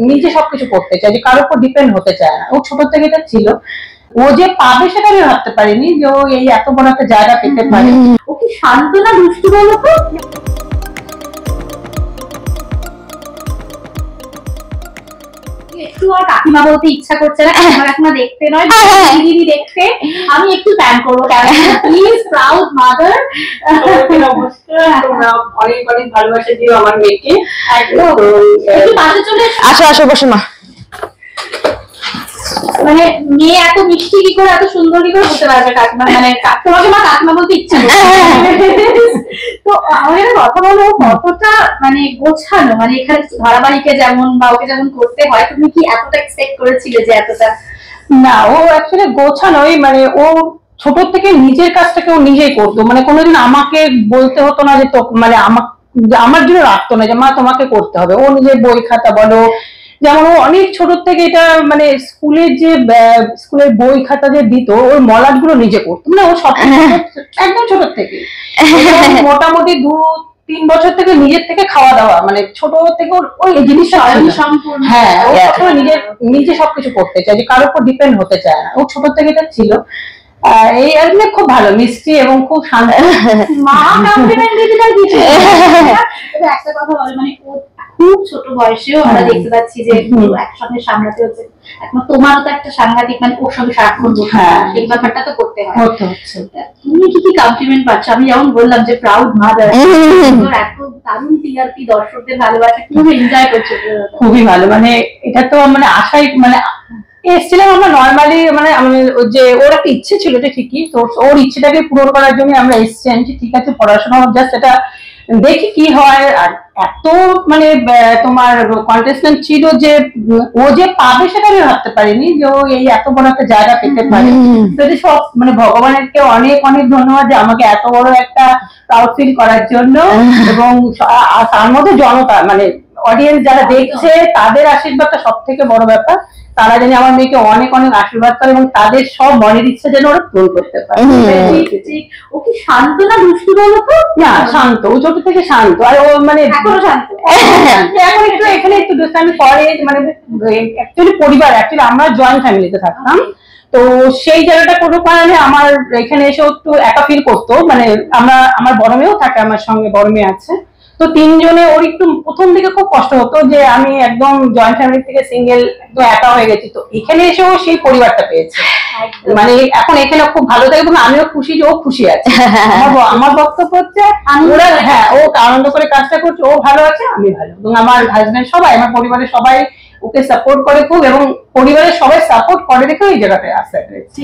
নিজে সবকিছু করতে চায়, যে কারোর উপর ডিপেন্ড হতে চায় না। ও ছোট থেকে এটা ছিল। ও যে পাবে সেটা আমি ভাবতে পারিনি যে ও এই এত বড় একটা জায়গা পেতে পারে। ও কি শান্ত না দুষ্টু বলো তো? একটু আর কাকিমা বলতে ইচ্ছা করছে না, কাকিমা দেখতে নয় দিদি দেখতে। আমি একটু প্ল্যান করবো, প্লিজ প্রাউড মাদার। তোমরা অনেক অনেক ভালোবাসা দিও আমার মেয়েকে। একটু পাশে চলে আসো আসো বসো মা। মানে মেয়ে এত মিষ্টি কি করে, এত সুন্দর কি করে বলতে পারবে কাকিমা? মানে তোমাকে মা কাকিমা বলতে ইচ্ছা করছে। তো আমাদের কথা বলো, কতটা মানে গোছানো, মানে এখানে ধারাবাহিকে যেমন বা ওকে যেমন করতে হয়, তুমি কি এতটা এক্সপেক্ট করেছিলে যে এতটা? না, ও অ্যাকচুয়ালি গোছানোই, মানে ও ছোট থেকে নিজের কাজটাকে ও নিজেই করতো। মানে কোনোদিন আমাকে বলতে হতো না যে তো, মানে আমার জন্য রাখতো না যে মা তোমাকে করতে হবে। ও নিজের বই খাতা বলো, যেমন ও অনেক ছোট থেকে এটা মানে স্কুলের বই খাতা যে দিত, ওর মলাট গুলো নিজে করতো। মানে ও সব একদম ছোট থেকে মোটামুটি 2-3 বছর থেকে নিজের থেকে খাওয়া দাওয়া, মানে ছোট থেকে ওই জিনিসটা সম্পূর্ণ। হ্যাঁ, ও নিজে সবকিছু করতে চায়, যে কারোর উপর ডিপেন্ড হতে চায় না। ও ছোট থেকে এটা ছিল। এই আর খুব ভালো মিষ্টি এবং খুব শান্ত। মা কমপ্লিমেন্ট দিতে চাই কিছু একটা কথা বলে, মানে খুব ছোট বয়সেও আমরা দেখতে পাচ্ছি যে একসঙ্গে সামলাতে হচ্ছে। এখন তোমারও তো একটা সাংঘাতিক, মানে ওর সঙ্গে সারাক্ষণ সেই ব্যাপারটা তো করতে হয়। তুমি কি কি কমপ্লিমেন্ট পাচ্ছ? আমি যেমন বললাম যে প্রাউড মাদার, এত দারুণ টিআরপি, দর্শকদের ভালোবাসা কিভাবে এনজয় করছো? খুবই ভালো, মানে এটা তো মানে আশাই, মানে এসেছিলাম আমরা নর্মালি, মানে যে ওর একটা ইচ্ছে ছিল, এটা ঠিকই। তো ওর ইচ্ছেটাকে পূরণ করার জন্য আমরা এসেছি। আমি ঠিক আছে পড়াশোনা জাস্ট এটা দেখি কি হয়। আর এত মানে তোমার কন্টেস্টেন্ট ছিল যে ও যে পাবে সেটা আমি ভাবতে পারিনি যে ও এই এত বড় একটা জায়গা পেতে পারে। তো সব মানে ভগবানেরকে অনেক অনেক ধন্যবাদ যে আমাকে এত বড় একটা প্রাউড ফিল করার জন্য। এবং তার মধ্যে জনতা, মানে অডিয়েন্স যারা দেখছে, তাদের আশীর্বাদটা সব থেকে বড় ব্যাপার। তারা যেন আমার মেয়েকে অনেক অনেক আশীর্বাদ করে এবং তাদের সব মনের ইচ্ছা যেন ওরা পূরণ করতে পারে। ও কি শান্ত না দুষ্টু বলো তো? না, শান্ত। ও ছোট থেকে শান্ত। আর ও মানে এখনো শান্ত। এখন একটু এখানে একটু দুষ্টামি করে। মানে অ্যাকচুয়ালি পরিবার, অ্যাকচুয়ালি আমরা জয়েন্ট ফ্যামিলিতে থাকতাম। তো সেই জায়গাটা কোনো কারণে আমার এখানে এসে একটু একা ফিল করতো। মানে আমার বড় মেয়েও থাকে আমার সঙ্গে, বড় মেয়ে আছে। তো তিনজনে ওর একটু প্রথম দিকে খুব কষ্ট হতো যে আমি একদম জয়েন্ট ফ্যামিলি থেকে সিঙ্গেল, একদম একা হয়ে গেছি। তো এখানে এসেও সেই পরিবারটা পেয়েছে। মানে এখন এখানে খুব ভালো থাকে এবং আমিও খুশি যে ও খুশি আছে। আমার বক্তব্য হচ্ছে ওরা, হ্যাঁ, ও আনন্দ করে কাজটা করছে, ও ভালো আছে, আমি ভালো। এবং আমার হাজবেন্ড সবাই, আমার পরিবারের সবাই ওকে সাপোর্ট করে খুব, এবং পরিবারের সবাই সাপোর্ট করে দেখে এই জায়গাটায় আসতে পেরেছি।